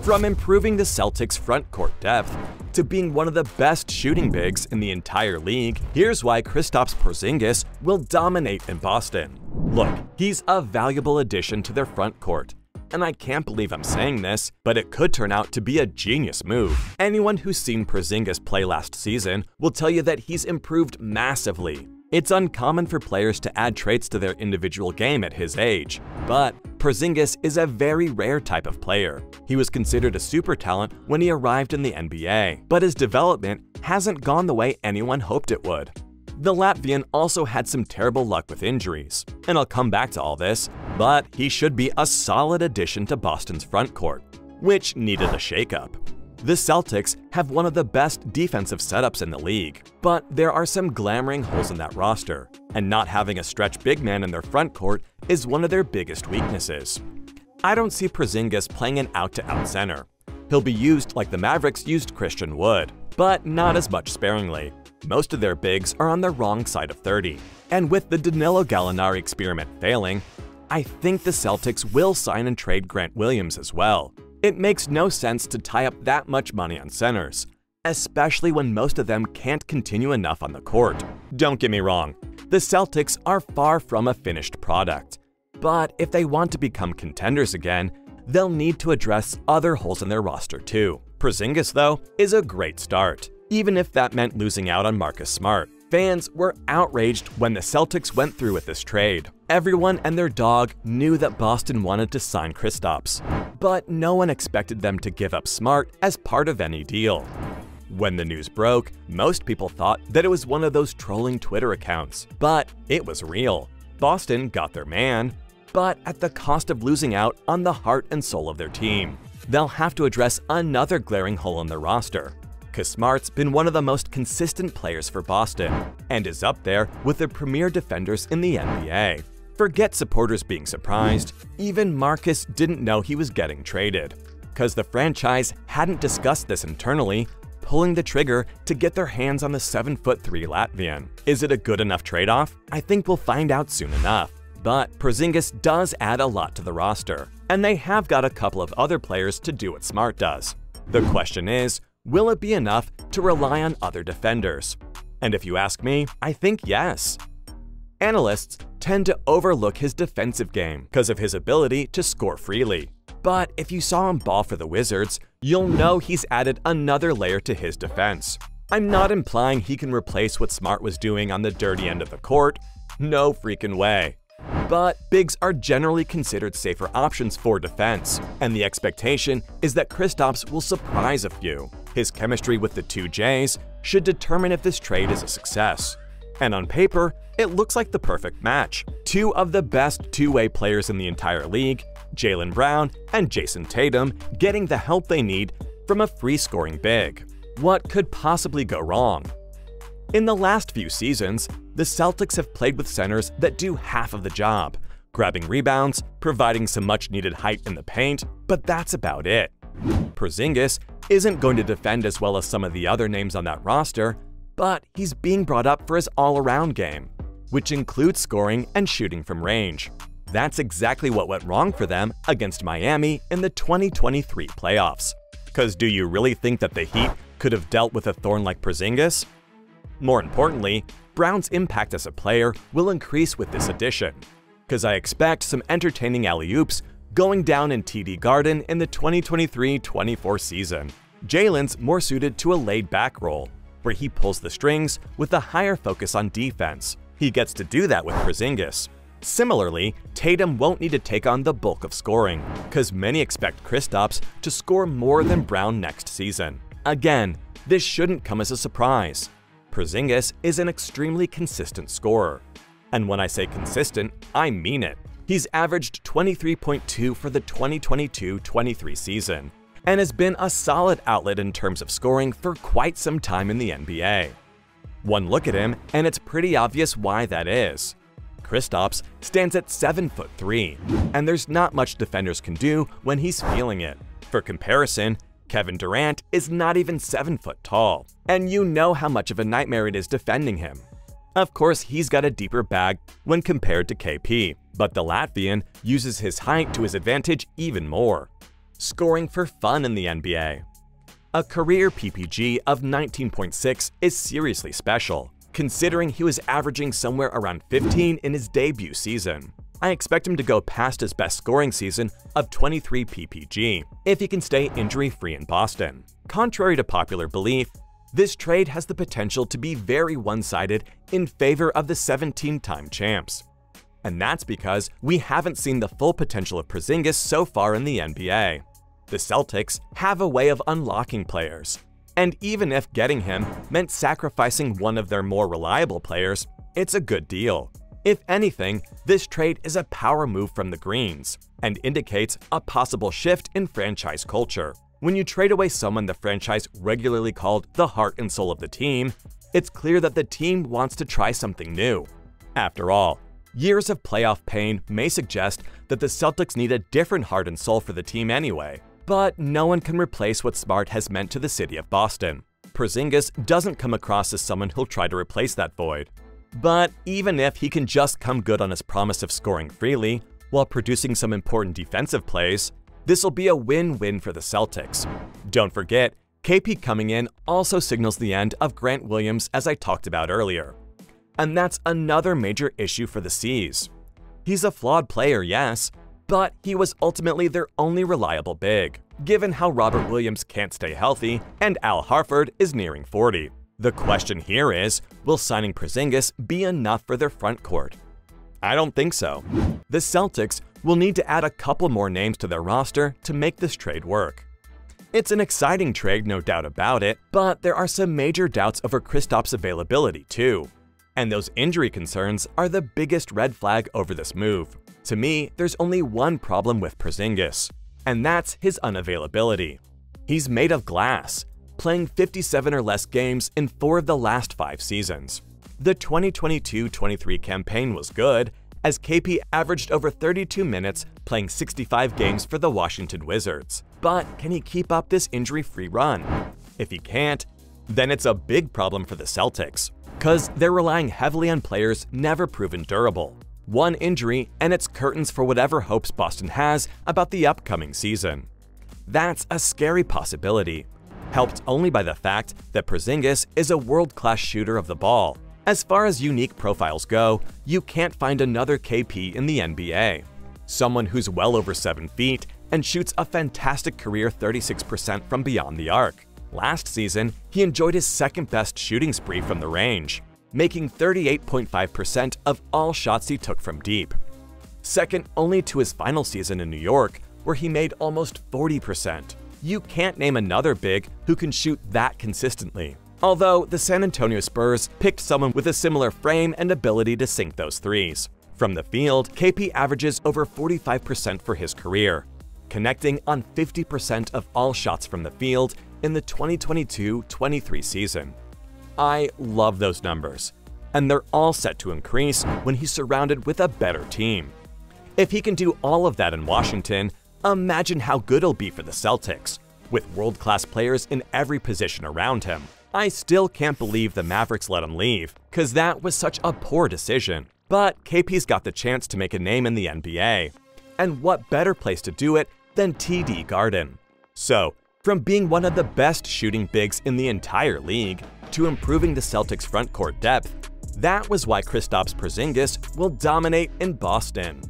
From improving the Celtics' front court depth to being one of the best shooting bigs in the entire league, here's why Kristaps Porziņģis will dominate in Boston. Look, he's a valuable addition to their front court. And I can't believe I'm saying this, but it could turn out to be a genius move. Anyone who's seen Porziņģis play last season will tell you that he's improved massively. It's uncommon for players to add traits to their individual game at his age, but Porziņģis is a very rare type of player. He was considered a super talent when he arrived in the NBA, but his development hasn't gone the way anyone hoped it would. The Latvian also had some terrible luck with injuries, and I'll come back to all this, but he should be a solid addition to Boston's front court, which needed a shakeup. The Celtics have one of the best defensive setups in the league, but there are some glaring holes in that roster, and not having a stretch big man in their front court is one of their biggest weaknesses. I don't see Porziņģis playing an out-to-out center. He'll be used like the Mavericks used Christian Wood, but not as much sparingly. Most of their bigs are on the wrong side of 30, and with the Danilo Gallinari experiment failing, I think the Celtics will sign and trade Grant Williams as well. It makes no sense to tie up that much money on centers, especially when most of them can't continue enough on the court. Don't get me wrong, the Celtics are far from a finished product, but if they want to become contenders again, they'll need to address other holes in their roster too. Porziņģis, though, is a great start, even if that meant losing out on Marcus Smart. Fans were outraged when the Celtics went through with this trade. Everyone and their dog knew that Boston wanted to sign Kristaps, but no one expected them to give up Smart as part of any deal. When the news broke, most people thought that it was one of those trolling Twitter accounts, but it was real. Boston got their man, but at the cost of losing out on the heart and soul of their team. They'll have to address another glaring hole in their roster, because Smart's been one of the most consistent players for Boston and is up there with the premier defenders in the NBA. Forget supporters being surprised, even Marcus didn't know he was getting traded, because the franchise hadn't discussed this internally, pulling the trigger to get their hands on the 7'3" Latvian. Is it a good enough trade-off? I think we'll find out soon enough. But Porziņģis does add a lot to the roster, and they have got a couple of other players to do what Smart does. The question is, will it be enough to rely on other defenders? And if you ask me, I think yes. Analysts tend to overlook his defensive game because of his ability to score freely. But if you saw him ball for the Wizards, you'll know he's added another layer to his defense. I'm not implying he can replace what Smart was doing on the dirty end of the court. No freaking way. But bigs are generally considered safer options for defense, and the expectation is that Kristaps will surprise a few. His chemistry with the two J's should determine if this trade is a success. And on paper, it looks like the perfect match. Two of the best two-way players in the entire league, Jaylen Brown and Jason Tatum, getting the help they need from a free-scoring big. What could possibly go wrong? In the last few seasons, the Celtics have played with centers that do half of the job, grabbing rebounds, providing some much-needed height in the paint, but that's about it. Porziņģis isn't going to defend as well as some of the other names on that roster, but he's being brought up for his all-around game, which includes scoring and shooting from range. That's exactly what went wrong for them against Miami in the 2023 playoffs. Because do you really think that the Heat could have dealt with a thorn like Porziņģis? More importantly, Brown's impact as a player will increase with this addition, because I expect some entertaining alley-oops going down in TD Garden in the 2023-24 season. Jaylen's more suited to a laid-back role, where he pulls the strings with a higher focus on defense. He gets to do that with Porziņģis. Similarly, Tatum won't need to take on the bulk of scoring, because many expect Kristaps to score more than Brown next season. Again, this shouldn't come as a surprise. Porziņģis is an extremely consistent scorer. And when I say consistent, I mean it. He's averaged 23.2 for the 2022-23 season, and has been a solid outlet in terms of scoring for quite some time in the NBA. One look at him, and it's pretty obvious why that is. Kristaps stands at 7'3", and there's not much defenders can do when he's feeling it. For comparison, Kevin Durant is not even 7 foot tall, and you know how much of a nightmare it is defending him. Of course, he's got a deeper bag when compared to KP, but the Latvian uses his height to his advantage even more. scoring for fun in the NBA. A career PPG of 19.6 is seriously special, considering he was averaging somewhere around 15 in his debut season. I expect him to go past his best scoring season of 23 PPG if he can stay injury-free in Boston. Contrary to popular belief, this trade has the potential to be very one-sided in favor of the 17-time champs. And that's because we haven't seen the full potential of Porziņģis so far in the NBA. The Celtics have a way of unlocking players, and even if getting him meant sacrificing one of their more reliable players, it's a good deal. If anything, this trade is a power move from the Greens and indicates a possible shift in franchise culture. When you trade away someone the franchise regularly called the heart and soul of the team, it's clear that the team wants to try something new. After all, years of playoff pain may suggest that the Celtics need a different heart and soul for the team anyway. But no one can replace what Smart has meant to the city of Boston. Porziņģis doesn't come across as someone who'll try to replace that void. But even if he can just come good on his promise of scoring freely, while producing some important defensive plays, this'll be a win-win for the Celtics. Don't forget, KP coming in also signals the end of Grant Williams, as I talked about earlier. And that's another major issue for the C's. He's a flawed player, yes, but he was ultimately their only reliable big, given how Robert Williams can't stay healthy and Al Horford is nearing 40. The question here is, will signing Porziņģis be enough for their front court? I don't think so. The Celtics will need to add a couple more names to their roster to make this trade work. It's an exciting trade, no doubt about it, but there are some major doubts over Kristaps' availability too. And those injury concerns are the biggest red flag over this move. To me, there's only one problem with Porziņģis, and that's his unavailability. He's made of glass, playing 57 or less games in 4 of the last 5 seasons. The 2022-23 campaign was good, as KP averaged over 32 minutes playing 65 games for the Washington Wizards. But can he keep up this injury-free run? If he can't, then it's a big problem for the Celtics, because they're relying heavily on players never proven durable. One injury, and it's curtains for whatever hopes Boston has about the upcoming season. That's a scary possibility, helped only by the fact that Porziņģis is a world-class shooter of the ball. As far as unique profiles go, you can't find another KP in the NBA. Someone who's well over 7 feet and shoots a fantastic career 36% from beyond the arc. Last season, he enjoyed his second-best shooting spree from the range, making 38.5% of all shots he took from deep. Second only to his final season in New York, where he made almost 40%. You can't name another big who can shoot that consistently. Although the San Antonio Spurs picked someone with a similar frame and ability to sink those threes. From the field, KP averages over 45% for his career, connecting on 50% of all shots from the field in the 2022-23 season. I love those numbers, and they're all set to increase when he's surrounded with a better team. If he can do all of that in Washington, imagine how good it'll be for the Celtics, with world-class players in every position around him. I still can't believe the Mavericks let him leave, cause that was such a poor decision. But KP's got the chance to make a name in the NBA. And what better place to do it than TD Garden? So, from being one of the best shooting bigs in the entire league to improving the Celtics' front court depth, that was why Kristaps Porziņģis will dominate in Boston.